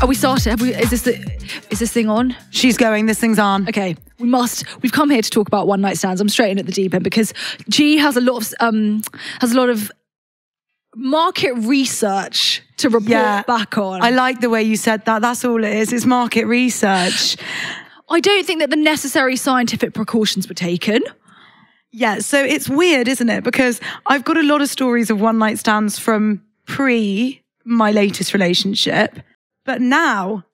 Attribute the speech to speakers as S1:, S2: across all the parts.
S1: Are we started? Is this thing on?
S2: She's going. This thing's on.
S1: Okay, we've come here to talk about one night stands. I'm straight in at the deep end because G has a lot of market research to report back on.
S2: I like the way you said that. That's all it is. It's market research.
S1: I don't think that the necessary scientific precautions were taken.
S2: Yeah, so it's weird, isn't it? Because I've got a lot of stories of one night stands from pre my latest relationship, but now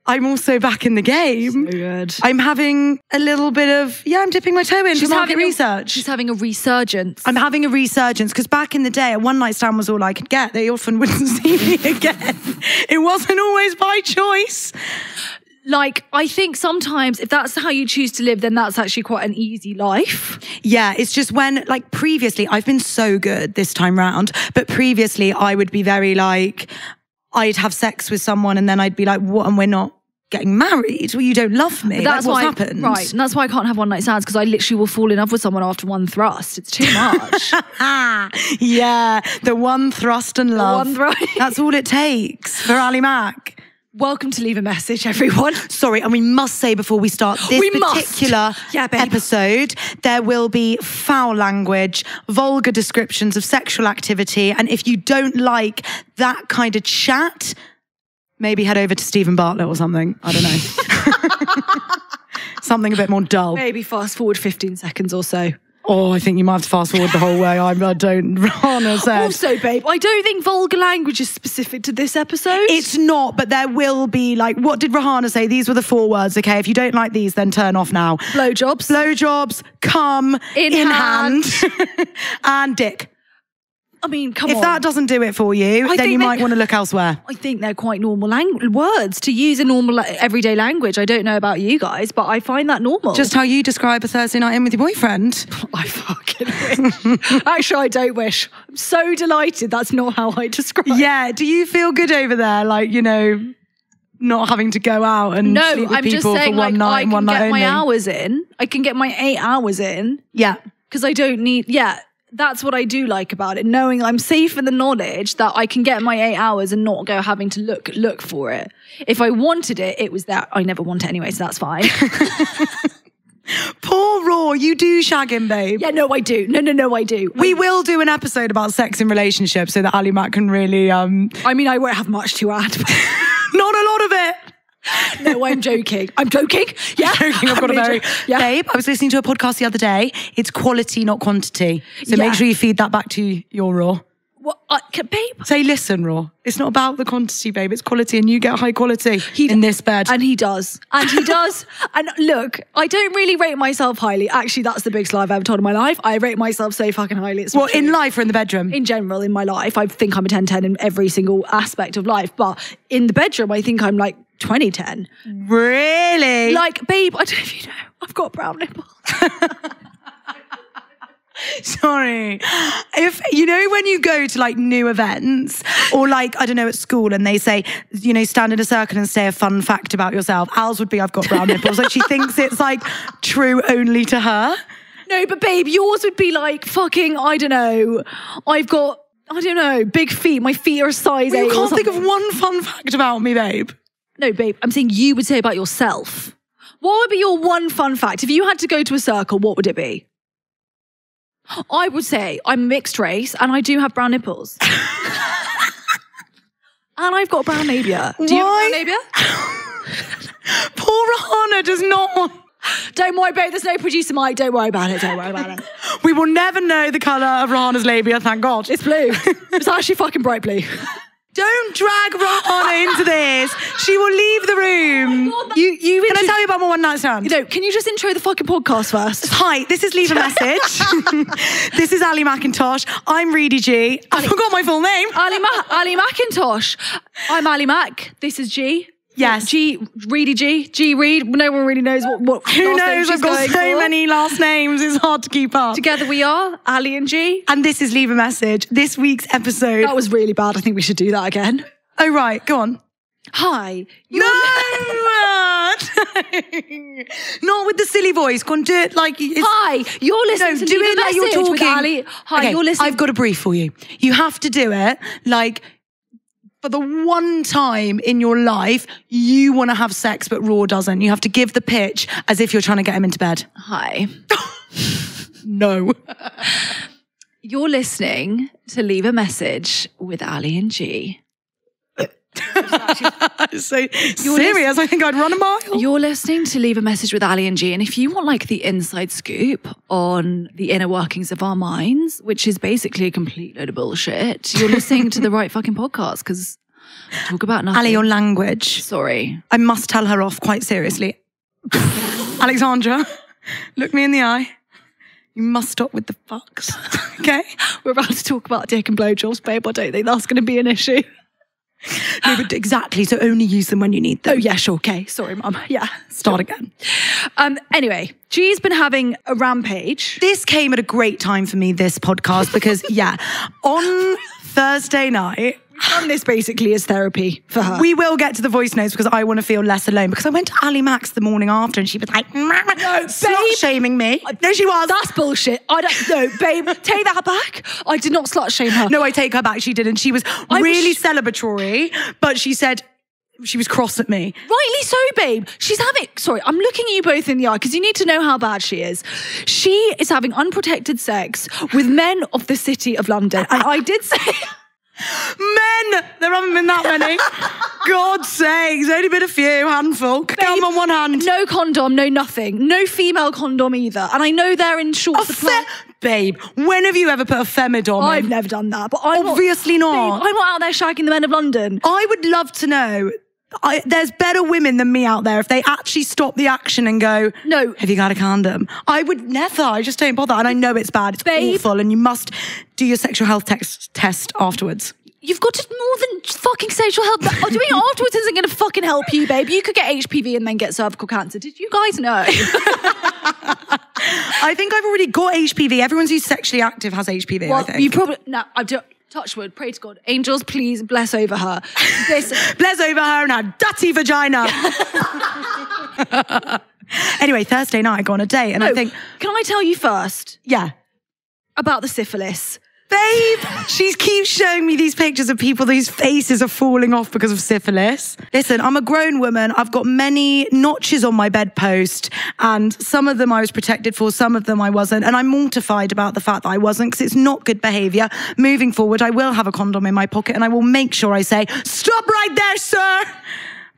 S2: I'm also back in the game.
S1: So good.
S2: I'm having a little bit of, I'm dipping my toe into market research.
S1: She's having a resurgence.
S2: I'm having a resurgence because back in the day, a one night stand was all I could get. They often wouldn't see me again. It wasn't always by choice.
S1: Like, I think sometimes if that's how you choose to live, then that's actually quite an easy life.
S2: Yeah, it's just when, like, previously, I've been so good this time round, but previously I would be very like, I'd have sex with someone and then I'd be like, what, and we're not getting married? Well, you don't love me.
S1: That's
S2: what's happened.
S1: Right, and that's why I can't have one night stands, because I literally will fall in love with someone after one thrust. It's too much.
S2: Yeah, the one thrust and love.
S1: The one thrust.
S2: That's all it takes for Ali Mac.
S1: Welcome to Leave a Message, everyone.
S2: Sorry, and we must say before we start this particular episode, there will be foul language, vulgar descriptions of sexual activity, and if you don't like that kind of chat, maybe head over to Stephen Bartlett or something. I don't know. Something a bit more dull.
S1: Maybe fast forward 15 seconds or so.
S2: Oh, I think you might have to fast forward the whole way. I don't, Rana said.
S1: Also, babe, I don't think vulgar language is specific to this episode.
S2: It's not, but there will be, like, what did Rahana say? These were the 4 words, okay? If you don't like these, then turn off now.
S1: Blowjobs.
S2: Blowjobs, cum, in hand, and dick.
S1: I mean, come on.
S2: If that doesn't do it for you, then you might want to look elsewhere.
S1: I think they're quite normal words to use in normal everyday language. I don't know about you guys, but I find that normal.
S2: Just how you describe a Thursday night in with your boyfriend.
S1: I fucking wish. Actually, I don't wish. I'm so delighted that's not how I describe it.
S2: Yeah, do you feel good over there? Like, you know, not having to go out and sleep with
S1: I'm
S2: people
S1: just saying,
S2: for one night and one night only.
S1: I can get my hours in. I can get my 8 hours in.
S2: Yeah.
S1: Because I don't need, that's what I do like about it, knowing I'm safe in the knowledge that I can get my 8 hours and not go having to look for it. If I wanted it, it was that. I never want it anyway, so that's fine.
S2: Poor Raw, you do shag him, babe.
S1: Yeah, no, I do. No, I do.
S2: We will do an episode about sex in relationships so that Ali Mac can really... I
S1: mean, I won't have much to add.
S2: Not a lot of it.
S1: No, I'm joking. I'm joking. Yeah.
S2: I'm joking. I've got a very... Babe, I was listening to a podcast the other day. It's quality, not quantity. So make sure you feed that back to your Raw.
S1: What, babe?
S2: Say, listen, Raw. It's not about the quantity, babe. It's quality, and you get high quality in this bed.
S1: And he does. And he does. And look, I don't really rate myself highly. Actually, that's the biggest lie I've ever told in my life. I rate myself so fucking highly. It's
S2: what, in life or in the bedroom?
S1: In general, in my life. I think I'm a 10-10 in every single aspect of life. But in the bedroom, I think I'm like 20-10.
S2: Really?
S1: Like, babe, I don't know if you know, I've got brown nipples.
S2: Sorry. If, you know, when you go to like new events or like, I don't know, at school and they say, you know, stand in a circle and say a fun fact about yourself. Al's would be, I've got brown nipples. Like she thinks it's like true only to her.
S1: No, but babe, yours would be like fucking, I don't know, I've got, I don't know, big feet. My feet are a size 8
S2: You can't think of one fun fact about me, babe.
S1: No, babe, I'm saying you would say about yourself. What would be your one fun fact? If you had to go to a circle, what would it be? I would say I'm mixed race and I do have brown nipples. And I've got brown labia. Do you have brown labia?
S2: Poor Rahana does not want...
S1: Don't worry, babe. There's no producer Mike. Don't worry about it. Don't worry about it.
S2: We will never know the colour of Rahana's labia, thank God.
S1: It's blue. It's actually fucking bright blue.
S2: Don't drag Rahana into this. She will leave the room.
S1: Oh God, can
S2: I tell you about my one night stand?
S1: You know, can you just intro the fucking podcast first?
S2: Hi, this is Leave a Message. This is Ali Macintosh. I'm Reedy G. I forgot my full name.
S1: Ali Macintosh. I'm Ali Mac. This is G.
S2: Yes.
S1: Reedy G Reed. No one really knows what
S2: Who knows? I've got so many last names. It's hard to keep up.
S1: Together we are Ali and G.
S2: And this is Leave a Message. This week's episode.
S1: That was really bad. I think we should do that again.
S2: Oh, right. Go on.
S1: Hi.
S2: No! Not with the silly voice. Go on, do it like...
S1: Hi, you're listening to
S2: do it like you're talking.
S1: Ali. Hi,
S2: okay,
S1: you're listening.
S2: I've got a brief for you. You have to do it like... for the one time in your life you want to have sex but Raw doesn't. You have to give the pitch as if you're trying to get him into bed.
S1: Hi.
S2: No.
S1: You're listening to Leave a Message with Ali and G.
S2: So serious, I think I'd run a mile.
S1: You're listening to Leave a Message with Ali and G, and if you want like the inside scoop on the inner workings of our minds, which is basically a complete load of bullshit, you're listening to the right fucking podcast, because we talk about nothing.
S2: Ali, your language.
S1: Sorry.
S2: I must tell her off quite seriously. Alexandra, look me in the eye. You must stop with the fucks, okay?
S1: We're about to talk about dick and blowjobs, babe. I don't think that's going to be an issue.
S2: No, but exactly. So only use them when you need them.
S1: Oh, yeah, sure. Okay. Sorry, Mum. Yeah.
S2: Start again.
S1: Anyway, G's been having a rampage.
S2: This came at a great time for me, this podcast, because, on Thursday night,
S1: we've done this basically as therapy for her.
S2: We will get to the voice notes because I want to feel less alone. Because I went to Ali Max the morning after and she was like, no, slut shaming me. No, she was.
S1: That's bullshit. I don't know, babe. Take that back. I did not slut shame her.
S2: No, I take her back. She didn't. She was really celebratory, but she said she was cross at me.
S1: Rightly so, babe. She's having, sorry, I'm looking at you both in the eye because you need to know how bad she is. She is having unprotected sex with men of the city of London. And I did say...
S2: Men! There haven't been that many. God's sake, there's only been a few, handful. Count on one hand.
S1: No condom, no nothing. No female condom either. And I know they're in short supply.
S2: Babe, when have you ever put a femidom
S1: I've never done that. But I'm
S2: obviously not.
S1: Babe, I'm not out there shagging the men of London.
S2: I would love to know... there's better women than me out there if they actually stop the action and go,
S1: no,
S2: have you got a condom? I would never. I just don't bother. And I know it's bad. It's awful. And you must do your sexual health test afterwards.
S1: You've got to more than fucking sexual health. Doing it afterwards isn't going to fucking help you, babe. You could get HPV and then get cervical cancer. Did you guys know?
S2: I think I've already got HPV. Everyone who's sexually active has HPV,
S1: well,
S2: I think.
S1: You probably... No, I don't... Touch wood, pray to God. Angels, please bless over her.
S2: Bless over her and her dirty vagina. Anyway, Thursday night I go on a date and I think...
S1: Can I tell you first?
S2: Yeah.
S1: About the syphilis.
S2: Babe, she keeps showing me these pictures of people whose faces are falling off because of syphilis. Listen, I'm a grown woman. I've got many notches on my bedpost and some of them I was protected for, some of them I wasn't. And I'm mortified about the fact that I wasn't because it's not good behaviour. Moving forward, I will have a condom in my pocket and I will make sure I say, stop right there, sir.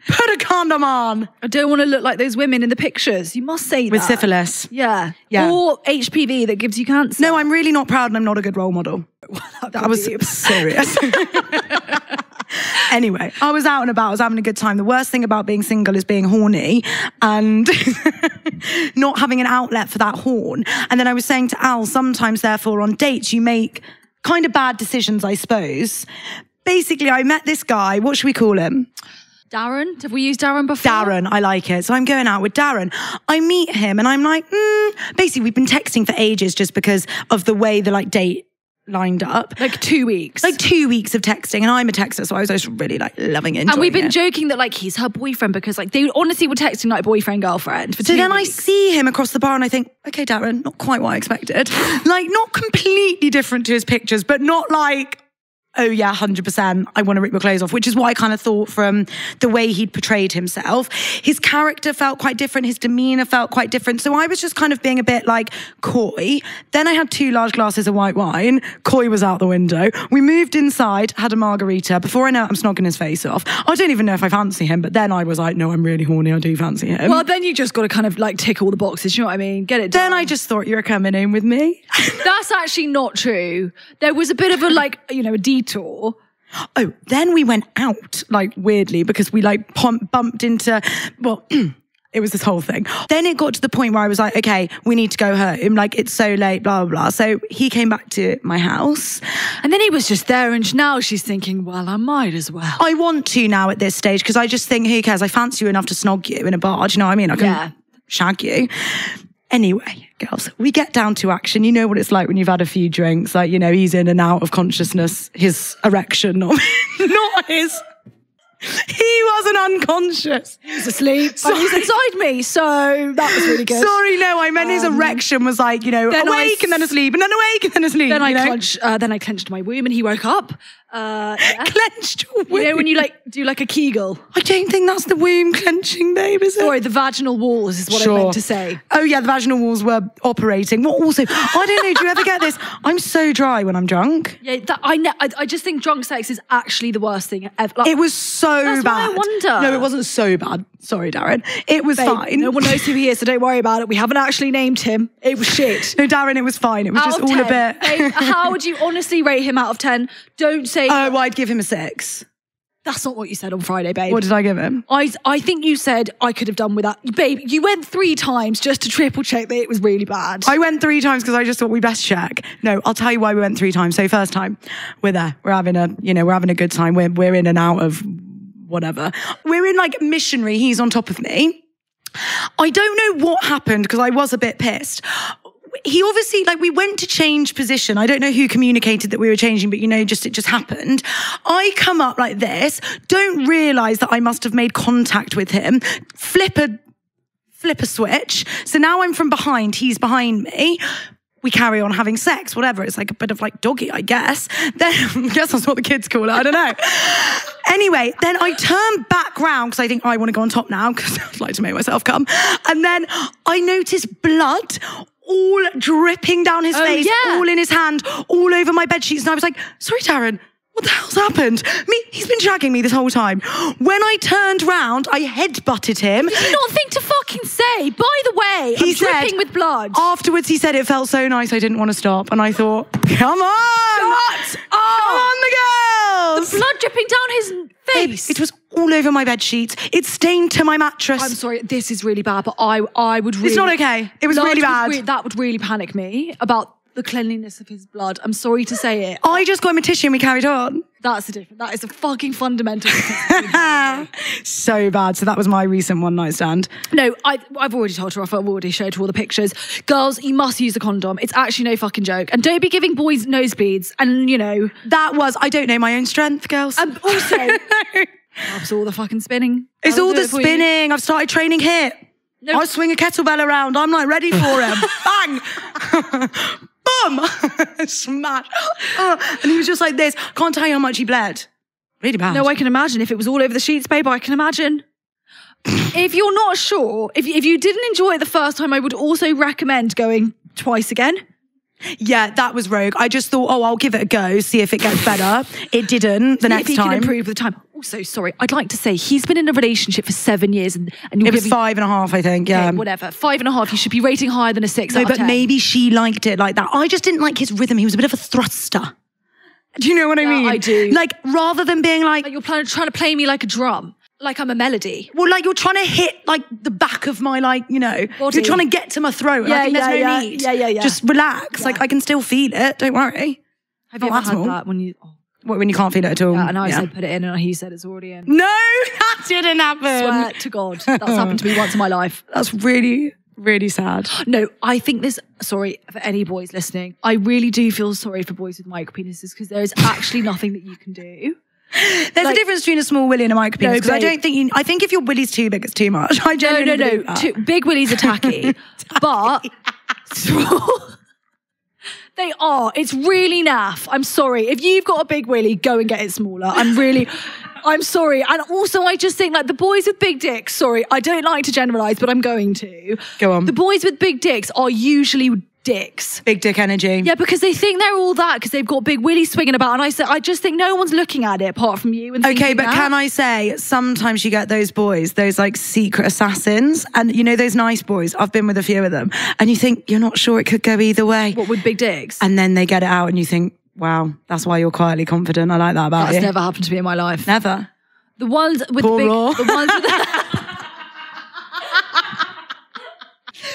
S2: Put a condom on.
S1: I don't want to look like those women in the pictures. You must say that.
S2: With syphilis.
S1: Yeah. Or HPV that gives you cancer.
S2: No, I'm really not proud and I'm not a good role model. That was serious. Anyway, I was out and about. I was having a good time. The worst thing about being single is being horny and not having an outlet for that horn. And then I was saying to Al, sometimes therefore on dates you make kind of bad decisions, I suppose. Basically, I met this guy. What should we call him?
S1: Darren? Have we used Darren before?
S2: Darren, I like it. So I'm going out with Darren. I meet him and I'm like, basically we've been texting for ages just because of the way the date lined up.
S1: Like 2 weeks.
S2: Like 2 weeks of texting and I'm a texter, so I was just really loving it.
S1: And we've been joking that he's her boyfriend because they honestly were texting like boyfriend, girlfriend for 2 weeks.
S2: So then I see him across the bar and I think, okay, Darren, not quite what I expected. Not completely different to his pictures, but not oh yeah, 100%, I want to rip your clothes off, which is what I kind of thought from the way he'd portrayed himself. His character felt quite different. His demeanour felt quite different. So I was just kind of being a bit coy. Then I had 2 large glasses of white wine. Coy was out the window. We moved inside, had a margarita. Before I know it, I'm snogging his face off. I don't even know if I fancy him, but then I was like, no, I'm really horny. I do fancy him.
S1: Well, then you just got to kind of tick all the boxes. You know what I mean? Get it done.
S2: Then I just thought you were coming in with me.
S1: That's actually not true. There was a bit of a a detour.
S2: Oh, then we went out, weirdly, because we bumped into, it was this whole thing. Then it got to the point where I was like, okay, we need to go home. It's so late, blah, blah, blah. So he came back to my house.
S1: And then he was just there and now she's thinking, well, I might as well.
S2: I want to now at this stage because I just think, who cares? I fancy you enough to snog you in a bar. Do you know what I mean? I can shag you. Anyway, girls, we get down to action. You know what it's like when you've had a few drinks. He's in and out of consciousness. His erection, not his. He wasn't unconscious.
S1: He was asleep. And he's inside me, so that was really good.
S2: Sorry, no, I meant his erection was awake and then asleep, and then awake and then asleep.
S1: Then I clenched my womb and he woke up. Yeah.
S2: Clenched your womb.
S1: You know when you like do like a Kegel?
S2: I don't think that's the womb clenching, babe, is it?
S1: Sorry, the vaginal walls is what I meant to say.
S2: Oh yeah, the vaginal walls were operating. What also, I don't know, do you ever get this? I'm so dry when I'm drunk.
S1: Yeah, I just think drunk sex is actually the worst thing ever. Like,
S2: it was so
S1: that's
S2: bad.
S1: Why I wonder.
S2: No, it wasn't so bad. Sorry, Darren. It was fine.
S1: No one knows who he is, so don't worry about it. We haven't actually named him. It was shit.
S2: No, Darren, it was fine. It was just all
S1: 10.
S2: a bit.
S1: Babe, how would you honestly rate him out of 10? Don't say...
S2: Oh, well, I'd give him a 6.
S1: That's not what you said on Friday, babe.
S2: What did I give him?
S1: I think you said I could have done with that. Babe, you went 3 times just to triple check that it was really bad.
S2: I went 3 times because I just thought we best check. No, I'll tell you why we went 3 times. So first time, we're there. We're having a good time. We're in and out of whatever. We're in like missionary. He's on top of me. I don't know what happened because I was a bit pissed. He obviously, like, we went to change position. I don't know who communicated that we were changing, but it just happened. I come up like this, don't realise that I must have made contact with him, flip a switch. So now I'm from behind, he's behind me. We carry on having sex, whatever. It's like a bit of like doggy, I guess. Then, I guess that's what the kids call it, I don't know. Anyway, then I turn back round because I think I want to go on top now because I'd like to make myself come. And then I notice blood all dripping down his face, all in his hand, all over my bedsheets. And I was like, sorry, Darren, what the hell's happened? He's been shagging me this whole time. When I turned round, I headbutted him.
S1: Did you not think to fucking say, by the way, I'm dripping with blood?
S2: Afterwards, he said it felt so nice I didn't want to stop. And I thought, come on!
S1: Shut up!
S2: Come on, the girls!
S1: The blood dripping down his face.
S2: It was all over my bedsheets. It stained to my mattress.
S1: I'm sorry, this is really bad, but I would really...
S2: It's not okay. It was really bad.
S1: That would really panic me about the cleanliness of his blood. I'm sorry to say it.
S2: I just got him a tissue and we carried on.
S1: That is a fucking fundamental difference.
S2: So bad. So that was my recent one night stand.
S1: No, I've already told her off. I've already showed her all the pictures. Girls, you must use a condom. It's actually no fucking joke. And don't be giving boys nosebleeds. And
S2: that was, I don't know my own strength, girls.
S1: And also, that's all the fucking spinning.
S2: It's all the spinning. I've started training HIIT. No. I swing a kettlebell around. I'm like ready for him. Bang. Boom! Smash. And he was just like this. Can't tell you how much he bled. Really bad.
S1: No, I can imagine. If it was all over the sheets, babe, I can imagine. If you're not sure, if you didn't enjoy it the first time, I would also recommend going twice again.
S2: Yeah, that was rogue. I just thought, I'll give it a go, see if it gets better. It didn't the next time.
S1: If he can improve with time. Also, sorry, I'd like to say he's been in a relationship for 7 years and
S2: it was 5.5, I think, yeah.
S1: Okay, whatever. 5.5, you should be rating higher than a 6 out of 10.
S2: But maybe she liked it like that. I just didn't like his rhythm. He was a bit of a thruster. Do you know what I mean?
S1: I do.
S2: Like, rather than being like
S1: you're trying to play me like a drum. Like I'm a melody.
S2: Well, like you're trying to hit like the back of my body. You're trying to get to my throat.
S1: Yeah,
S2: I think there's no need.
S1: Yeah.
S2: Just relax. Yeah. Like I can still feel it. Don't worry.
S1: Have you ever had that when you...
S2: When you can't feel it at all?
S1: Yeah, and I said put it in and he said it's already in.
S2: No, that didn't happen.
S1: Swear to God. That's happened to me once in my life.
S2: That's really, really sad.
S1: No, I think sorry for any boys listening, I really do feel sorry for boys with micro penises because there is actually nothing that you can do.
S2: There's a difference between a small willy and a micro penis because I think if your willy's too big, it's too much. I genuinely
S1: No. Big willies are tacky, but they are. It's really naff. I'm sorry. If you've got a big willy, go and get it smaller. I'm sorry. And also, I just think like the boys with big dicks, sorry, I don't like to generalize, but I'm going to.
S2: Go on.
S1: The boys with big dicks are usually dicks.
S2: Big dick energy.
S1: Yeah, because they think they're all that because they've got big willies swinging about. And I just think no one's looking at it apart from you. And
S2: okay, but can I say, sometimes you get those boys, those like secret assassins, and those nice boys, I've been with a few of them, and you think you're not sure it could go either way.
S1: What, with big dicks?
S2: And then they get it out and you think, wow, that's why you're quietly confident. I like that about you.
S1: That's never happened to me in my life.
S2: Never.
S1: The ones with
S2: Poor
S1: the big...
S2: Raw.
S1: The ones with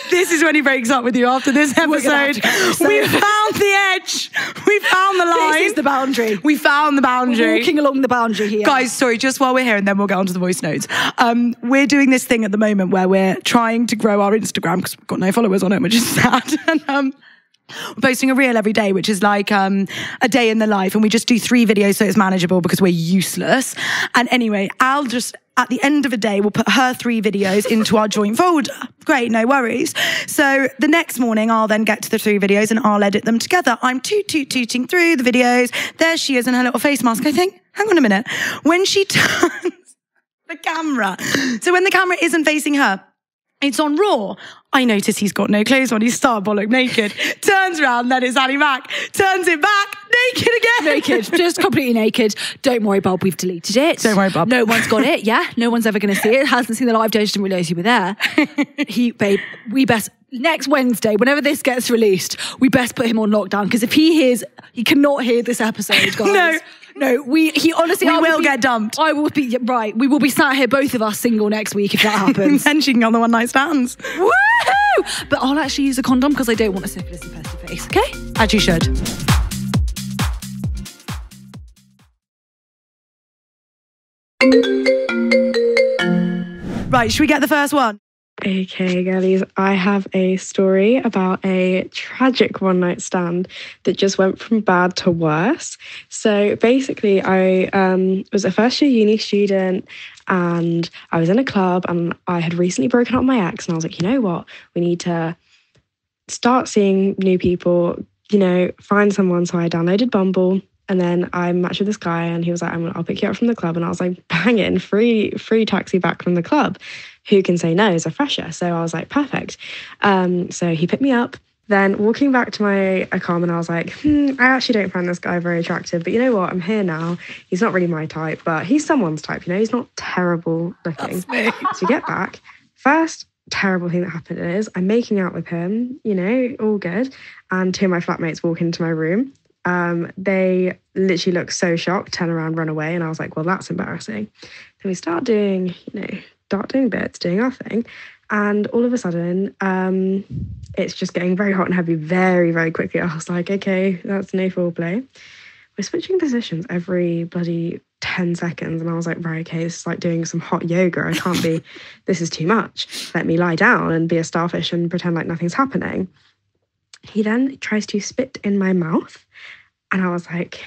S2: This is when he breaks up with you after this episode. We found the edge. We found the line.
S1: This is the boundary.
S2: We found the boundary.
S1: We're walking along the boundary here.
S2: Guys, sorry, just while we're here and then we'll get onto the voice notes. We're doing this thing at the moment where we're trying to grow our Instagram because we've got no followers on it, which is sad. And We're posting a reel every day, which is like a day in the life. And we just do 3 videos so it's manageable because we're useless. And anyway, Al just, at the end of a day, will put her 3 videos into our joint folder. Great, no worries. So the next morning, I'll then get to the 3 videos and I'll edit them together. I'm tooting through the videos. There she is in her little face mask. I think, hang on a minute. When she turns the camera, so when the camera isn't facing her, it's on raw. I notice he's got no clothes on. He's starbollock naked. Turns around, then it's Ali Mac. Turns it back, naked again.
S1: Naked, just completely naked. Don't worry, Bob, we've deleted it.
S2: Don't worry, Bob.
S1: No one's got it, yeah? No one's ever going to see it. Hasn't seen the live day, just didn't realise you were there. Babe, we best, next Wednesday, whenever this gets released, we best put him on lockdown, because if he cannot hear this episode, guys. No, he honestly...
S2: We will get dumped.
S1: I will be, right, we will be sat here, both of us, single next week if that happens.
S2: And she can go on the one night stands.
S1: Woohoo! But I'll actually use a condom because I don't want a syphilis infested face, okay?
S2: As you should. Right, should we get the first one?
S3: Okay, Gallies, I have a story about a tragic one-night stand that just went from bad to worse. So basically, I was a first-year uni student and I was in a club and I had recently broken up with my ex and I was like, you know what? We need to start seeing new people, you know, find someone. So I downloaded Bumble. And then I matched with this guy and he was like, I'll pick you up from the club. And I was like, bang it, free taxi back from the club. Who can say no as a fresher? So I was like, perfect. So he picked me up. Then walking back to my apartment, I was like, I actually don't find this guy very attractive. But you know what? I'm here now. He's not really my type, but he's someone's type. You know, he's not terrible looking. So you get back. First terrible thing that happened is I'm making out with him, you know, all good. And 2 of my flatmates walk into my room. They literally look so shocked, turn around, run away. And I was like, well, that's embarrassing. Then we start doing, bits, doing our thing. And all of a sudden, it's just getting very hot and heavy very, very quickly. I was like, okay, that's no foreplay. We're switching positions every bloody 10 seconds. And I was like, right, okay, this is like doing some hot yoga. I can't be, this is too much. Let me lie down and be a starfish and pretend like nothing's happening. He then tries to spit in my mouth. And I was like,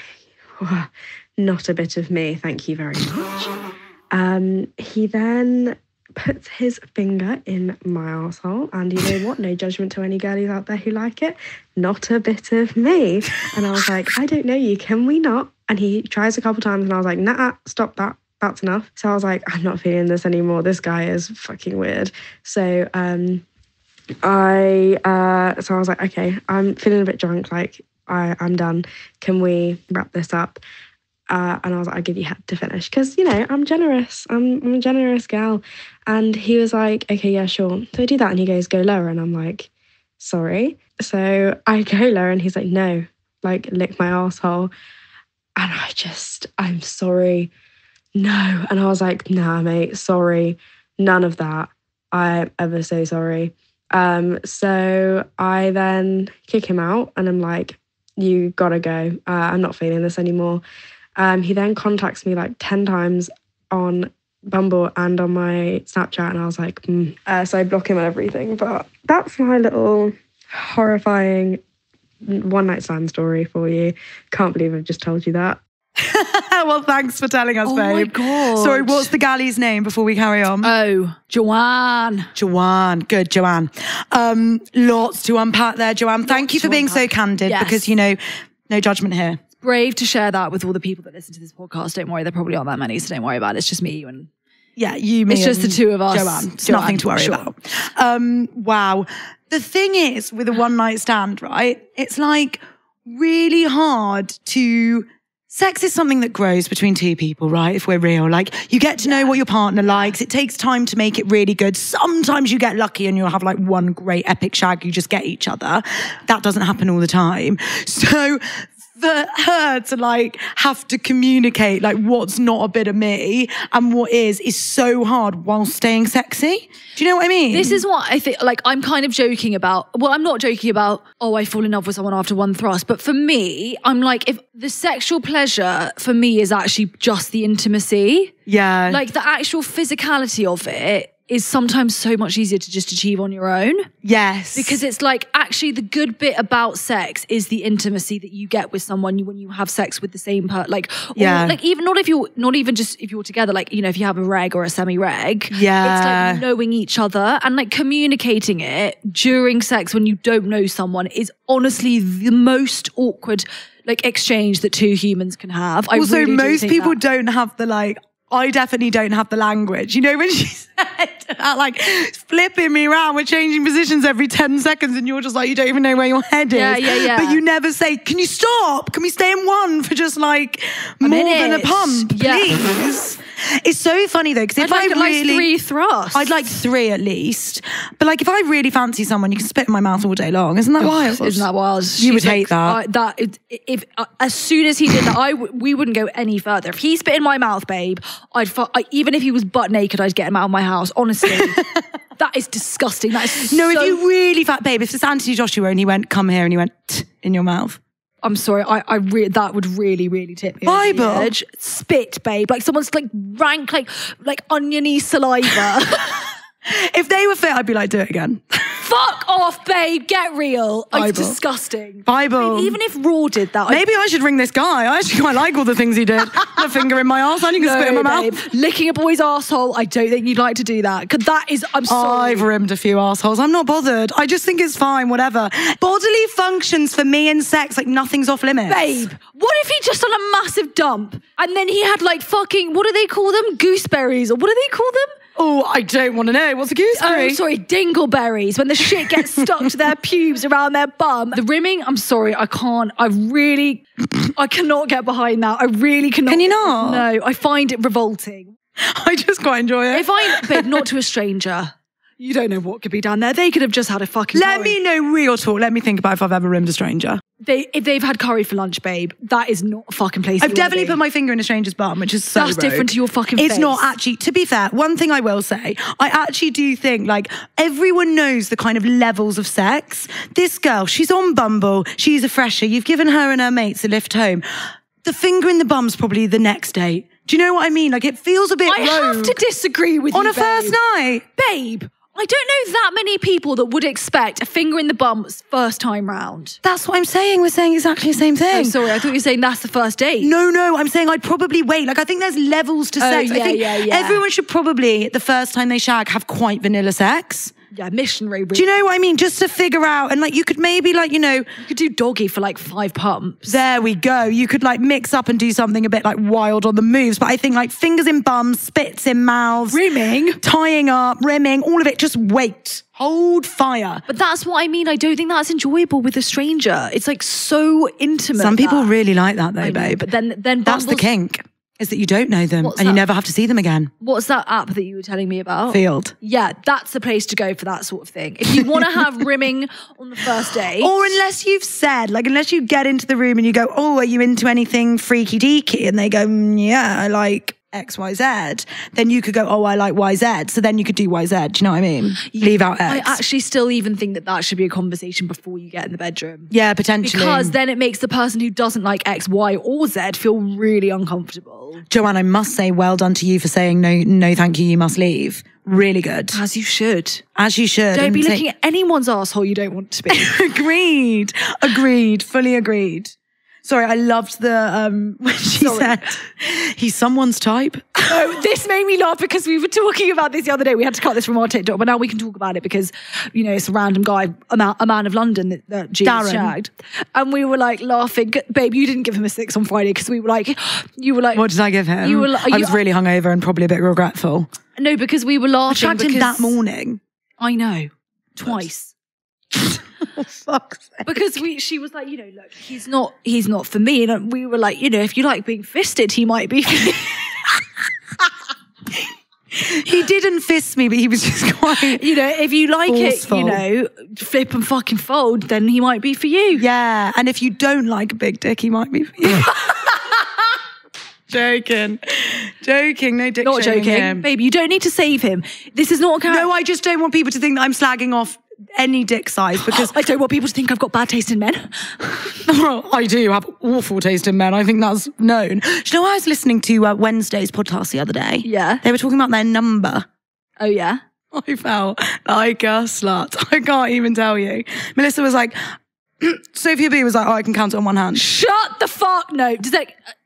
S3: not a bit of me, thank you very much. He then puts his finger in my arsehole. And you know what? No judgment to any girlies out there who like it. Not a bit of me. And I was like, I don't know you, can we not? And he tries a couple times and I was like, nah, stop that. That's enough. So I was like, I'm not feeling this anymore. This guy is fucking weird. So I was like, okay, I'm feeling a bit drunk. Like, I'm done. Can we wrap this up? And I was like, I'll give you head to finish. Because, you know, I'm generous. I'm a generous gal. And he was like, okay, yeah, sure. So I do that and he goes, go lower. And I'm like, sorry. So I go lower and he's like, no, like lick my asshole. And I'm sorry. No. And I was like, nah, mate, sorry. None of that. I'm ever so sorry. So I then kick him out and I'm like, you gotta go. I'm not feeling this anymore. He then contacts me like 10 times on Bumble and on my Snapchat and I was like, So I block him and everything. But that's my little horrifying one night stand story for you. Can't believe I've just told you that.
S2: Well, thanks for telling us, babe.
S1: Oh my God.
S2: Sorry, what's the galley's name before we carry on?
S1: Oh, Joanne.
S2: Joanne. Good, Joanne. Lots to unpack there, Joanne. Thank you for being so candid because, you know, no judgment here.
S1: It's brave to share that with all the people that listen to this podcast. Don't worry, there probably aren't that many, so don't worry about it. It's just me, you and...
S2: Yeah, you, me,
S1: it's just the two of us.
S2: Joanne. It's nothing to worry about. Wow. The thing is, with a one night stand, right? It's like really hard to... Sex is something that grows between two people, right? If we're real, like you get to know what your partner likes. It takes time to make it really good. Sometimes you get lucky and you'll have like one great epic shag. You just get each other. That doesn't happen all the time. So for her to like have to communicate like what's not a bit of me and what is so hard while staying sexy. Do you know what I mean?
S1: This is what I think, like I'm kind of joking about, well, I'm not joking about, oh, I fall in love with someone after one thrust. But for me, I'm like, if the sexual pleasure for me is actually just the intimacy.
S2: Yeah.
S1: Like the actual physicality of it is sometimes so much easier to just achieve on your own.
S2: Yes.
S1: Because it's like, actually the good bit about sex is the intimacy that you get with someone when you have sex with the same person. Like,
S2: yeah.
S1: Or like even not even just if you're together, like, you know, if you have a reg or a semi-reg.
S2: Yeah.
S1: It's like knowing each other and like communicating it during sex when you don't know someone is honestly the most awkward like exchange that two humans can have.
S2: Also, really most people don't have the like, I definitely don't have the language. You know, when she said like flipping me around, we're changing positions every 10 seconds and you're just like, you don't even know where your head is.
S1: Yeah.
S2: But you never say, can you stop? Can we stay in one for just like more than a pump, please? It's so funny though, because if I really...
S1: like 3 thrusts.
S2: I'd like 3 at least. But like if I really fancy someone, you can spit in my mouth all day long. Isn't that wild?
S1: Isn't that wild?
S2: You would hate that.
S1: If as soon as he did that, we wouldn't go any further. If he spit in my mouth, babe, even if he was butt naked, I'd get him out of my house. Honestly, that is disgusting. That is
S2: no. If you really babe, if it's Anthony Joshua and he went, come here, and he went in your mouth.
S1: I'm sorry, that would really tip me over the edge. Spit, babe, like someone's like rank, like oniony saliva.
S2: If they were fit, I'd be like, do it again.
S1: Fuck off, babe. Get real. It's disgusting.
S2: Bible.
S1: I mean, even if Raw did that.
S2: Maybe I should ring this guy. I actually quite like all the things he did. A finger in my arse and you can spit in my mouth.
S1: Licking a boy's arsehole, I don't think you'd like to do that. Because that is, I'm sorry.
S2: I've rimmed a few arseholes. I'm not bothered. I just think it's fine, whatever. Bodily functions for me in sex, like nothing's off limits.
S1: Babe, what if he just done a massive dump and then he had like fucking, what do they call them? Gooseberries, or what do they call them?
S2: Oh, I don't want to know. What's a gooseberry?
S1: Oh, sorry, dingleberries. When the shit gets stuck to their pubes around their bum. The rimming, I'm sorry, I can't. I cannot get behind that. I really cannot.
S2: Can you not?
S1: No, I find it revolting.
S2: I just quite enjoy it.
S1: Babe, not to a stranger. You don't know what could be down there. They could have just had a fucking
S2: Let me know real talk. Let me think about if I've ever rimmed a stranger.
S1: If they've had curry for lunch, babe, that is not a fucking place.
S2: I've definitely put my finger in a stranger's bum, which is so
S1: That's
S2: rogue.
S1: different to your fucking face.
S2: It's not actually, to be fair, one thing I will say, I actually do think like everyone knows the kind of levels of sex. This girl, she's on Bumble, she's a fresher, you've given her and her mates a lift home. The finger in the bum's probably the next date. Do you know what I mean? Like it feels a bit rogue.
S1: I have to disagree with you,
S2: on a first night.
S1: Babe, I don't know that many people that would expect a finger in the bum first time round.
S2: That's what I'm saying. We're saying exactly the same thing.
S1: Oh, sorry. I thought you were saying that's the first date.
S2: No. I'm saying I'd probably wait. Like, I think there's levels to sex.
S1: Yeah,
S2: I think everyone should probably, the first time they shag, have quite vanilla sex.
S1: Yeah, missionary.
S2: Do you know what I mean? Just to figure out, and like you could maybe like, you know.
S1: You could do doggy for like 5 pumps.
S2: There we go. You could like mix up and do something a bit like wild on the moves. But I think like fingers in bums, spits in mouths.
S1: Rimming.
S2: Tying up, rimming, all of it. Just wait. Hold fire.
S1: But that's what I mean. I don't think that's enjoyable with a stranger. It's like so intimate.
S2: Some people really like that though, babe.
S1: But then
S2: that's the kink. Is that you don't know them and you never have to see them again.
S1: What's that app that you were telling me about?
S2: Field.
S1: Yeah, that's the place to go for that sort of thing. If you want to have rimming on the first date.
S2: Or unless you've said, like unless you get into the room and you go, oh, are you into anything freaky deaky? And they go, yeah, I like XYZ. Then you could go, oh, I like YZ. So then you could do YZ. Do you know what I mean? Leave out X.
S1: I actually still even think that should be a conversation before you get in the bedroom.
S2: Yeah, potentially.
S1: Because then it makes the person who doesn't like X, Y or Z feel really uncomfortable.
S2: Joanne, I must say well done to you for saying no, thank you, you must leave. Really good.
S1: As you should.
S2: As you should.
S1: Don't be looking at anyone's asshole you don't want to be.
S2: Agreed. Fully agreed. Sorry, I loved the when she said he's someone's type.
S1: Oh, this made me laugh because we were talking about this the other day. We had to cut this from our TikTok, but now we can talk about it because, you know, it's a random guy, a man of London that G shagged. And we were like laughing. Babe, you didn't give him a 6 on Friday because you were like,
S2: what did I give him?
S1: You were
S2: I was really hungover and probably a bit regretful.
S1: No, because we were laughing.
S2: I shagged him that morning.
S1: I know. Twice.
S2: Oh, fuck's sake.
S1: Because she was like, you know, look, he's not for me. And we were like, you know, if you like being fisted, he might be for you.
S2: He didn't fist me, but he was just quite,
S1: you know, if you like
S2: forceful.
S1: it, you know, flip and fucking fold, then he might be for you.
S2: Yeah, and if you don't like a big dick, he might be for you. Joking, no dick
S1: Not joking.
S2: Him.
S1: Babe, you don't need to save him. This is not a character.
S2: No, I just don't want people to think that I'm slagging off any dick size because
S1: I don't want people to think I've got bad taste in men.
S2: Well, I do have awful taste in men. I think that's known. Do you know, I was listening to Wednesday's podcast the other day.
S1: Yeah.
S2: They were talking about their number.
S1: Oh, yeah?
S2: I felt like a slut. I can't even tell you. Melissa was like, Sophia B was like, oh, I can count it on one hand.
S1: Shut the fuck. No. Does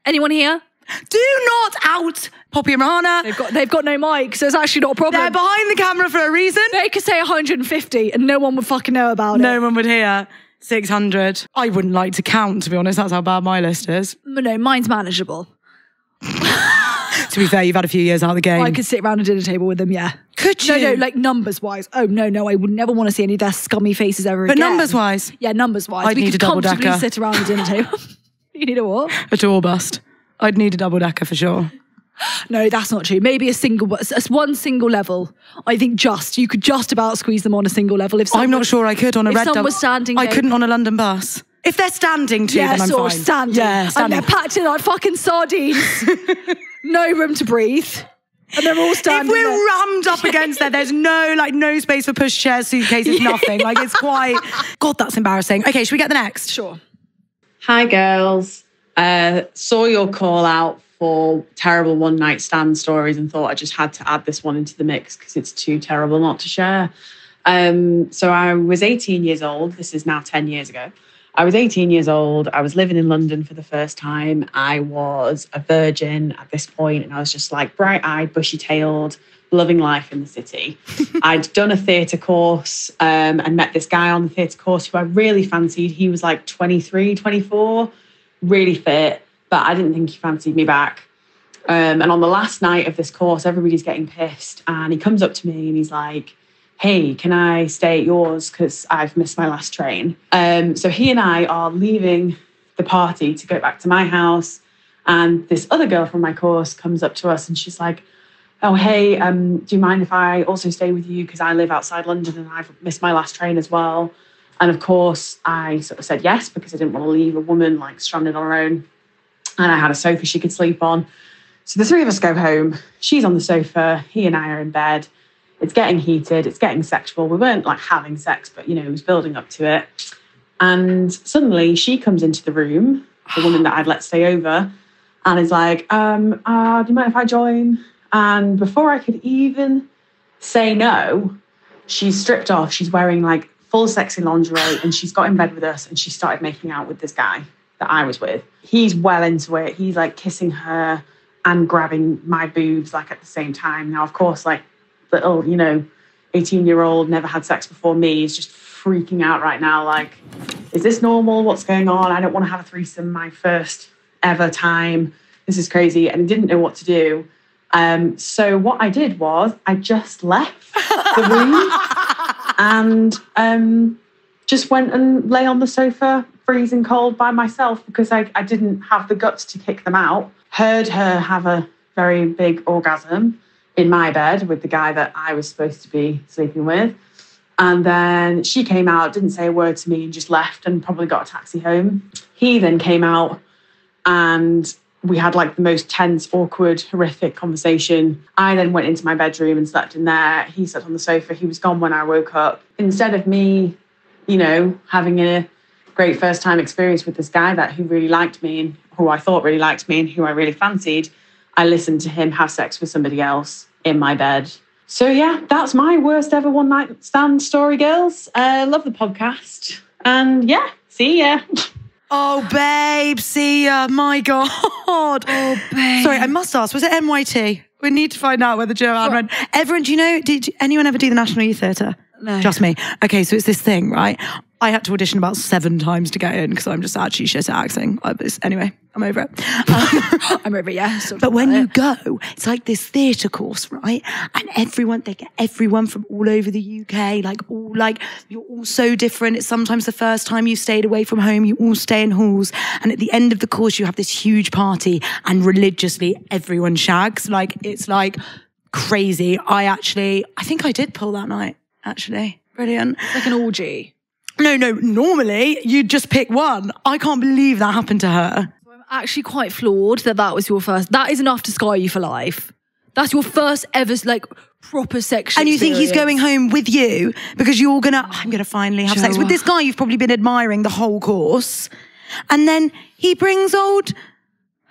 S1: anyone here?
S2: Do not out Poppy and Rahana.
S1: They've got no mic, so it's actually not a problem.
S2: They're behind the camera for a reason.
S1: They could say 150 and no one would fucking know about it.
S2: No one would hear. 600. I wouldn't like to count, to be honest. That's how bad my list is.
S1: No, mine's manageable.
S2: To be fair, you've had a few years out of the game.
S1: I could sit around a dinner table with them, yeah.
S2: Could you?
S1: No, like numbers-wise. Oh, no, I would never want to see any of their scummy faces ever again.
S2: But numbers-wise?
S1: Yeah, numbers-wise.
S2: I'd need a double-decker.
S1: We could comfortably sit around a dinner table. You need a what?
S2: A tour bust. I'd need a double-decker for sure.
S1: No, that's not true. Maybe one single level. I think you could just about squeeze them on a single level.
S2: I'm not sure I could on a red double.
S1: If someone was standing,
S2: I couldn't on a London bus. If they're standing too, then I'm fine.
S1: Standing.
S2: Yeah, standing.
S1: And they're packed in like fucking sardines. No room to breathe. And they're all standing.
S2: If we're rammed up against there's no space for pushchairs, suitcases, nothing. Like it's quite, God, that's embarrassing. Okay, should we get the next?
S1: Sure.
S4: Hi, girls. Saw your call out for terrible one-night stand stories and thought I just had to add this one into the mix because it's too terrible not to share. So I was 18 years old. This is now 10 years ago. I was 18 years old. I was living in London for the first time. I was a virgin at this point, and I was just like bright-eyed, bushy-tailed, loving life in the city. I'd done a theatre course and met this guy on the theatre course who I really fancied. He was like 23, 24, really fit, but I didn't think he fancied me back. And on the last night of this course, everybody's getting pissed, and he comes up to me and he's like, hey, can I stay at yours because I've missed my last train? So he and I are leaving the party to go back to my house. And this other girl from my course comes up to us and she's like, oh, hey, do you mind if I also stay with you? Because I live outside London and I've missed my last train as well. And of course, I sort of said yes because I didn't want to leave a woman like stranded on her own. And I had a sofa she could sleep on. So the three of us go home. She's on the sofa. He and I are in bed. It's getting heated. It's getting sexual. We weren't like having sex, but, it was building up to it. And suddenly she comes into the room, the woman that I'd let stay over, and is like, do you mind if I join? And before I could even say no, she's stripped off. She's wearing like full sexy lingerie and she's got in bed with us and she started making out with this guy that I was with. He's well into it. He's like kissing her and grabbing my boobs like at the same time. Now, of course, like, little, 18-year-old, never had sex before me is just freaking out right now. Like, is this normal? What's going on? I don't want to have a threesome my first ever time. This is crazy. And I didn't know what to do. So what I did was I just left the room and just went and lay on the sofa, freezing cold by myself because I didn't have the guts to kick them out. Heard her have a very big orgasm in my bed with the guy that I was supposed to be sleeping with. And then she came out, didn't say a word to me and just left and probably got a taxi home. He then came out and we had like the most tense, awkward, horrific conversation. I then went into my bedroom and slept in there. He slept on the sofa. He was gone when I woke up. Instead of me, having a great first time experience with this guy who really liked me and who I thought really liked me and who I really fancied, I listened to him have sex with somebody else in my bed. So yeah, that's my worst ever one night stand story, girls. Love the podcast. And yeah, see ya.
S2: Oh, babe, see ya. My God. Oh,
S1: babe.
S2: Sorry, I must ask, was it NYT? We need to find out whether Joanne went. Everyone, do you know, did anyone ever do the National Youth Theatre?
S1: No.
S2: Just me. Okay, so it's this thing, right? I had to audition about 7 times to get in because I'm just actually shit at acting. Anyway, I'm over it.
S1: I'm over it, yeah.
S2: But when you go, it's like this theatre course, right? And they get everyone from all over the UK, you're all so different. It's sometimes the first time you've stayed away from home, you all stay in halls. And at the end of the course, you have this huge party and religiously everyone shags. It's crazy. I think I did pull that night, actually. Brilliant.
S1: It's like an orgy.
S2: No, normally you'd just pick one. I can't believe that happened to her.
S1: I'm actually quite floored that was your first. That is enough to scar you for life. That's your first ever proper sexual
S2: And you think he's
S1: experience.
S2: going home with you because I'm going to finally have sex with this guy you've probably been admiring the whole course. And then he brings old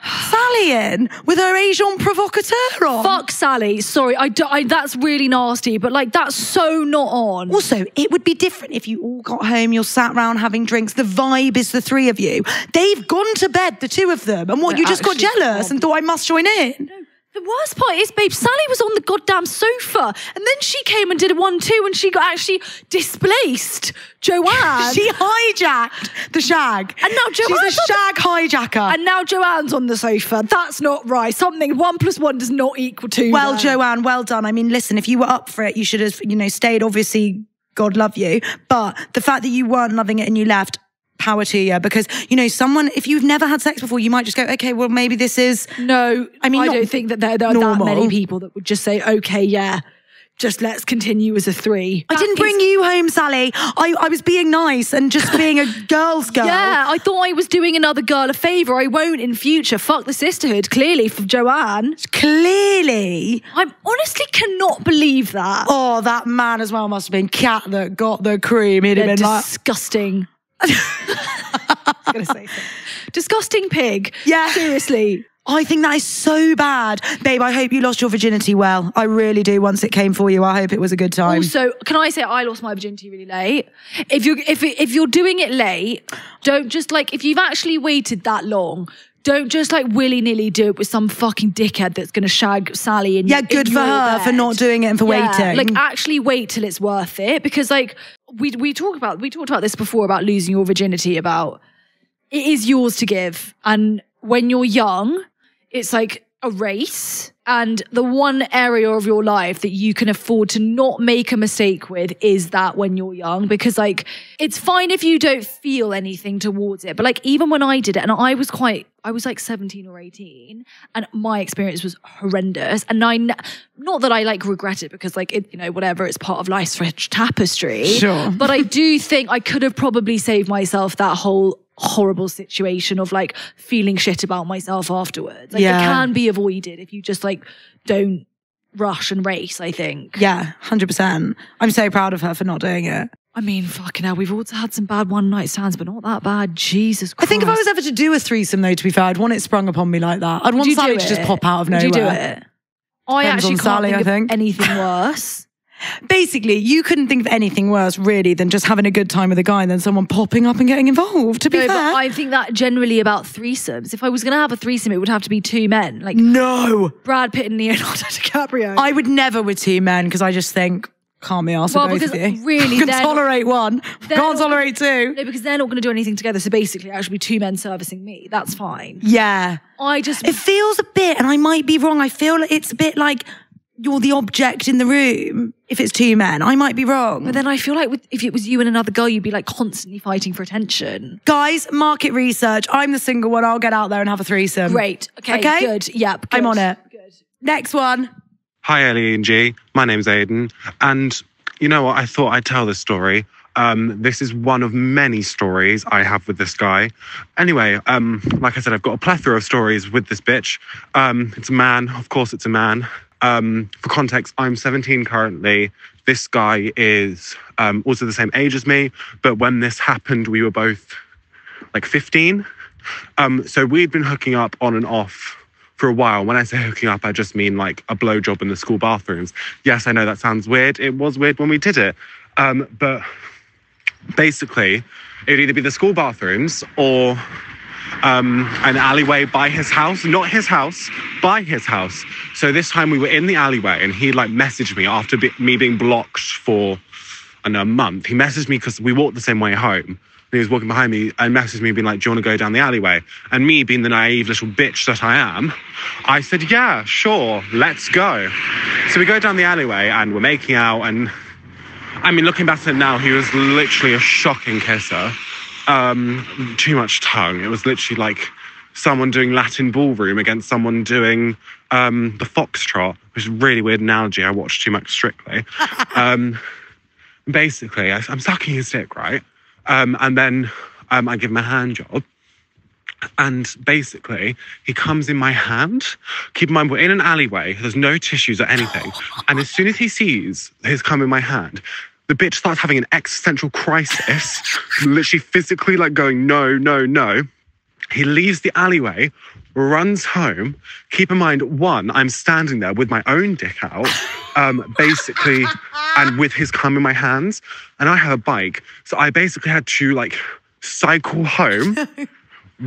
S2: Sally in with her agent provocateur on.
S1: Fuck Sally. Sorry, that's really nasty, but like that's so not on.
S2: Also, it would be different if you all got home, you're sat around having drinks. The vibe is the three of you. They've gone to bed, the two of them, and what, you just got jealous and thought I must join in?
S1: No. The worst part is, babe, Sally was on the goddamn sofa and then she came and did a 1-2 and she got actually displaced Joanne.
S2: She hijacked the shag.
S1: And now Joanne's
S2: She's a shag hijacker.
S1: And now Joanne's on the sofa. That's not right. Something 1 + 1 does not equal 2.
S2: Well, Joanne, well done. I mean, listen, if you were up for it, you should have, stayed. Obviously, God love you. But the fact that you weren't loving it and you left, power to you, because someone, if you've never had sex before, you might just go, okay, well, maybe this is
S1: no. I mean, I don't think that there are that many people that would just say, okay, yeah, just let's continue as a 3.
S2: I didn't bring you home, Sally. I was being nice and just being a girl's girl.
S1: Yeah, I thought I was doing another girl a favour. I won't in future. Fuck the sisterhood, clearly, for Joanne.
S2: Clearly.
S1: I honestly cannot believe that.
S2: Oh, that man as well must have been cat that got the cream. He'd have been
S1: disgusting. I was going to say something. Disgusting pig.
S2: Yeah.
S1: Seriously.
S2: I think that is so bad. Babe, I hope you lost your virginity well. I really do. Once it came for you, I hope it was a good time.
S1: Also, can I say I lost my virginity really late? If you're doing it late, don't just if you've actually waited that long, don't just willy-nilly do it with some fucking dickhead that's going to shag Sally in.
S2: Yeah, good for her for not doing it and for waiting.
S1: Actually wait till it's worth it, because we talked about this before about losing your virginity, about it is yours to give, and when you're young, it's like a race, and the one area of your life that you can afford to not make a mistake with is that when you're young, because it's fine if you don't feel anything towards it, but even when I did it, and I was 17 or 18, and my experience was horrendous, and not that I regret it, because whatever, it's part of life's rich tapestry.
S2: Sure.
S1: But I do think I could have probably saved myself that whole horrible situation of feeling shit about myself afterwards. It can be avoided if you just don't rush and race, I think.
S2: Yeah, 100%. I'm so proud of her for not doing it.
S1: I mean, fucking hell, we've also had some bad one-night stands, but not that bad. Jesus Christ.
S2: I think if I was ever to do a threesome, though, to be fair, I'd want it sprung upon me like that. I'd want Sally to just pop out of nowhere.
S1: Would you do it? I actually can't think of anything worse.
S2: Basically, you couldn't think of anything worse, really, than just having a good time with a guy and then someone popping up and getting involved, to be fair. But
S1: I think that generally about threesomes. If I was going to have a threesome, it would have to be 2 men.
S2: No.
S1: Brad Pitt and Leonardo DiCaprio.
S2: I would never with 2 men, because I just think, can't be arsed with both of you.
S1: Really,
S2: I can tolerate 1. Can't tolerate 2.
S1: No, because they're not going to do anything together. So basically, it actually be 2 men servicing me. That's fine.
S2: Yeah.
S1: It
S2: feels a bit, and I might be wrong, I feel it's a bit like you're the object in the room if it's 2 men. I might be wrong.
S1: But then I feel if it was you and another girl, you'd be constantly fighting for attention.
S2: Guys, market research. I'm the single one. I'll get out there and have a threesome.
S1: Great. Okay, good. Yep, good.
S2: I'm on it.
S1: Good.
S2: Next one.
S5: Hi, Ellie and G. My name's Aiden. And you know what? I thought I'd tell this story. This is one of many stories I have with this guy. Anyway, like I said, I've got a plethora of stories with this bitch. It's a man. Of course, it's a man. For context, I'm 17 currently. This guy is also the same age as me, but when this happened, we were both 15. So we'd been hooking up on and off for a while. When I say hooking up, I just mean a blowjob in the school bathrooms. Yes, I know that sounds weird. It was weird when we did it. But basically, it would either be the school bathrooms or an alleyway by his house. Not his house, by his house. So this time we were in the alleyway, and he messaged me after me being blocked for a month. He messaged me because we walked the same way home. And he was walking behind me and messaged me being do you want to go down the alleyway? And me, being the naive little bitch that I am, I said, yeah, sure, let's go. So we go down the alleyway and we're making out, and I mean, looking back at it now, he was literally a shocking kisser. Too much tongue. It was literally someone doing Latin ballroom against someone doing the foxtrot, which is a really weird analogy. I watched too much Strictly. Basically, I'm sucking his dick, right? And then I give him a hand job. And basically, he comes in my hand. Keep in mind, we're in an alleyway. There's no tissues or anything. And as soon as he sees his cum in my hand, the bitch starts having an existential crisis, literally physically going, no, no, no. He leaves the alleyway, runs home. Keep in mind, one, I'm standing there with my own dick out, basically, and with his cum in my hands. And I have a bike. So I basically had to like cycle home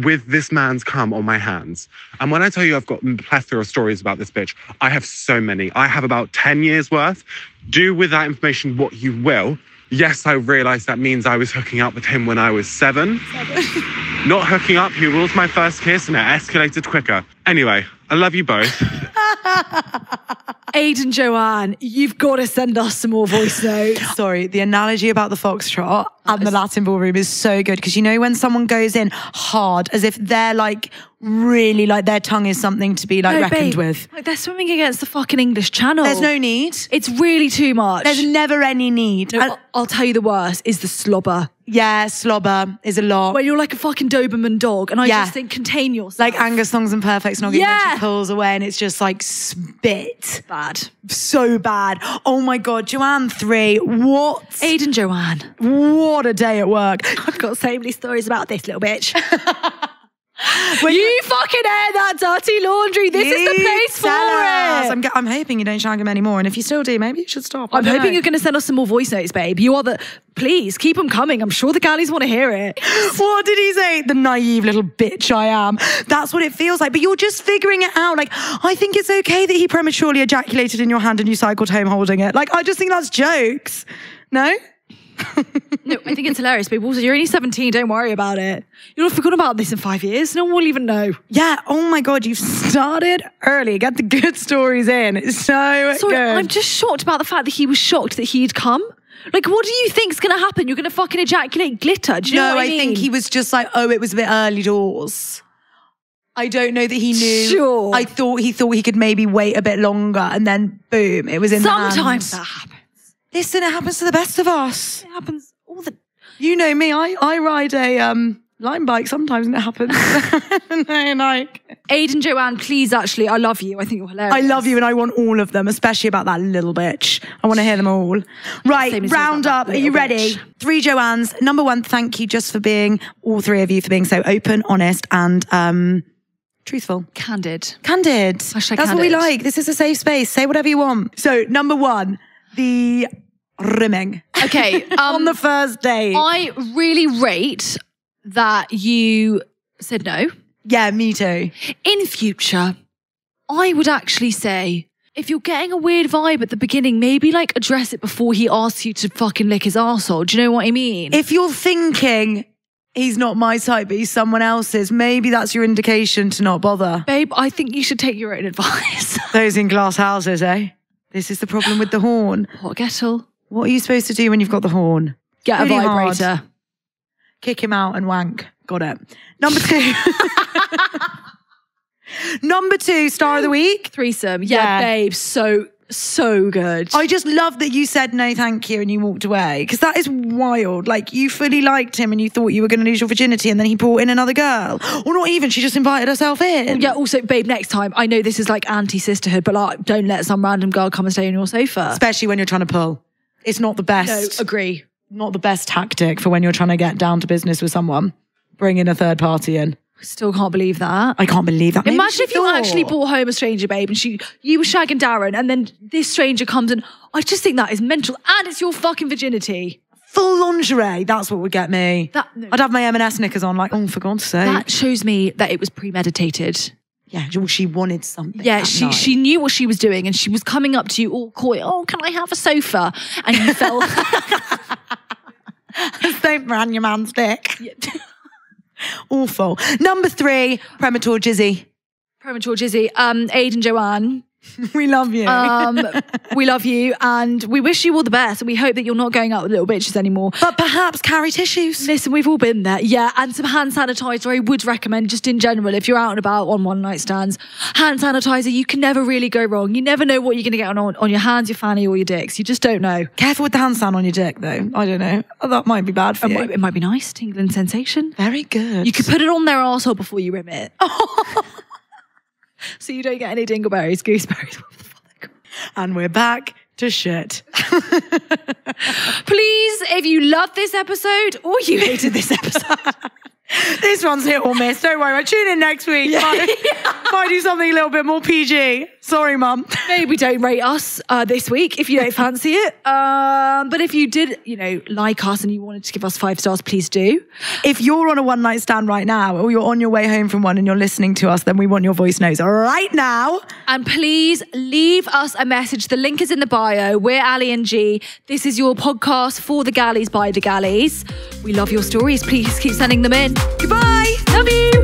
S5: with this man's cum on my hands. And when I tell you I've got a plethora of stories about this bitch, I have so many. I have about 10 years worth. Do with that information what you will. Yes, I realised that means I was hooking up with him when I was 7. Not hooking up, he was my first kiss and it escalated quicker. Anyway, I love you both.
S1: Aidan, Joanne, you've got to send us some more voice notes.
S2: Sorry, the analogy about the foxtrot and the Latin ballroom is so good because you know when someone goes in hard as if they're like really like their tongue is something to be like reckoned with.
S1: Like they're swimming against the fucking English Channel.
S2: There's no need.
S1: It's really too much.
S2: There's never any need.
S1: No, I'll tell you the worst is the slobber.
S2: Yeah, slobber is a lot.
S1: Where you're like a fucking Doberman dog and I just think contain yourself.
S2: Like Angus Thongs and Perfect Snogging when she pulls away and it's just like spit.
S1: Bad.
S2: So bad. Oh my God, Joanne 3, what?
S1: Aidan, Joanne.
S2: What a day at work.
S1: I've got so many stories about this little bitch. You fucking air that dirty laundry. This is the place for it.
S2: I'm hoping you don't shag him anymore. And if you still do, maybe you should stop.
S1: I'm hoping you're going to send us some more voice notes, babe. You are please keep them coming. I'm sure the Gallies want to hear it.
S2: What did he say? The naive little bitch I am. That's what it feels like. But you're just figuring it out. Like, I think it's okay that he prematurely ejaculated in your hand and you cycled home holding it. Like, I just think that's jokes. No?
S1: No, I think it's hilarious, babe. Also, you're only 17. Don't worry about it. You'll have forgotten about this in 5 years. No one will even know.
S2: Yeah. Oh my God, you've started early. Get the good stories in. It's so good.
S1: I'm just shocked about the fact that he was shocked that he'd come. Like, what do you think's going to happen? You're going to fucking ejaculate glitter. Do you know what I mean?
S2: I think he was just like, oh, it was a bit early doors. I don't know that he knew.
S1: Sure.
S2: I thought he could maybe wait a bit longer and then boom, it was in the hands.
S1: Sometimes that happens.
S2: Listen, it happens to the best of us.
S1: It happens all the...
S2: You know me, I ride a line bike sometimes and it happens.
S1: Aidan, Joanne, please, actually, I love you. I think you're hilarious.
S2: I love you and I want all of them, especially about that little bitch. I want to hear them all. Right, round up. Are you ready? 3 Joannes. Number 1, thank you just for being, all 3 of you, for being so open, honest and truthful.
S1: Candid.
S2: That's what we like. This is a safe space. Say whatever you want. So, number 1, the rimming.
S1: Okay.
S2: On the first date.
S1: I really rate that you said no.
S2: Yeah, me too.
S1: In future, I would actually say, if you're getting a weird vibe at the beginning, maybe like address it before he asks you to fucking lick his arsehole. Do you know what I mean?
S2: If you're thinking he's not my type, but he's someone else's, maybe that's your indication to not bother.
S1: Babe, I think you should take your own advice.
S2: Those in glass houses, eh? This is the problem with the horn.
S1: What kettle?
S2: What are you supposed to do when you've got the horn?
S1: Get really a vibrator.
S2: Hard. Kick him out and wank. Got it. Number 2. Number 2, star of the week.
S1: Threesome. Yeah, babe. So good.
S2: I just love that you said no thank you and you walked away because that is wild. Like you fully liked him and you thought you were going to lose your virginity and then he brought in another girl. Or not even, she just invited herself in.
S1: Yeah, also, babe, next time, I know this is like anti-sisterhood, but like, don't let some random girl come and stay on your sofa.
S2: Especially when you're trying to pull. It's not the best.
S1: No, agree.
S2: Not the best tactic for when you're trying to get down to business with someone. Bring in a third party in.
S1: I still can't believe that.
S2: I can't believe that.
S1: Imagine if you actually brought home a stranger, babe, and you were shagging Darren, and then this stranger comes and I just think that is mental. And it's your fucking virginity.
S2: Full lingerie, that's what would get me. I'd have my M&S knickers on, like, oh, for God's sake.
S1: That shows me that it was premeditated.
S2: Yeah, she wanted something.
S1: Yeah, she knew what she was doing and she was coming up to you all coy. Oh, can I have a sofa? And you fell.
S2: Don't ran your man's dick. Yeah. Awful. Number 3, premature jizzy.
S1: Premature jizzy. Aidan, Joanne.
S2: We love you.
S1: We love you and we wish you all the best and we hope that you're not going out with little bitches anymore.
S2: But perhaps carry tissues.
S1: Listen, we've all been there. Yeah, and some hand sanitizer I would recommend just in general if you're out and about on one night stands. Hand sanitizer, you can never really go wrong. You never know what you're going to get on your hands, your fanny or your dicks. You just don't know.
S2: Careful with the hand sand on your dick though. I don't know. That might be bad for you.
S1: It might be nice, tingling sensation.
S2: Very good.
S1: You could put it on their arsehole before you rim it. So you don't get any dingleberries, gooseberries.
S2: And we're back to shit.
S1: Please, if you love this episode or you hated this episode,
S2: This one's hit or miss. Don't worry. Tune in next week. Might do something a little bit more PG. Sorry, Mum.
S1: Maybe don't rate us this week if you don't fancy it. But if you did, like us and you wanted to give us 5 stars, please do.
S2: If you're on a one night stand right now, or you're on your way home from one and you're listening to us, then we want your voice notes right now.
S1: And please leave us a message. The link is in the bio. We're Ali and G. This is your podcast for the Gallies by the Gallies. We love your stories. Please keep sending them in. Goodbye. Love you.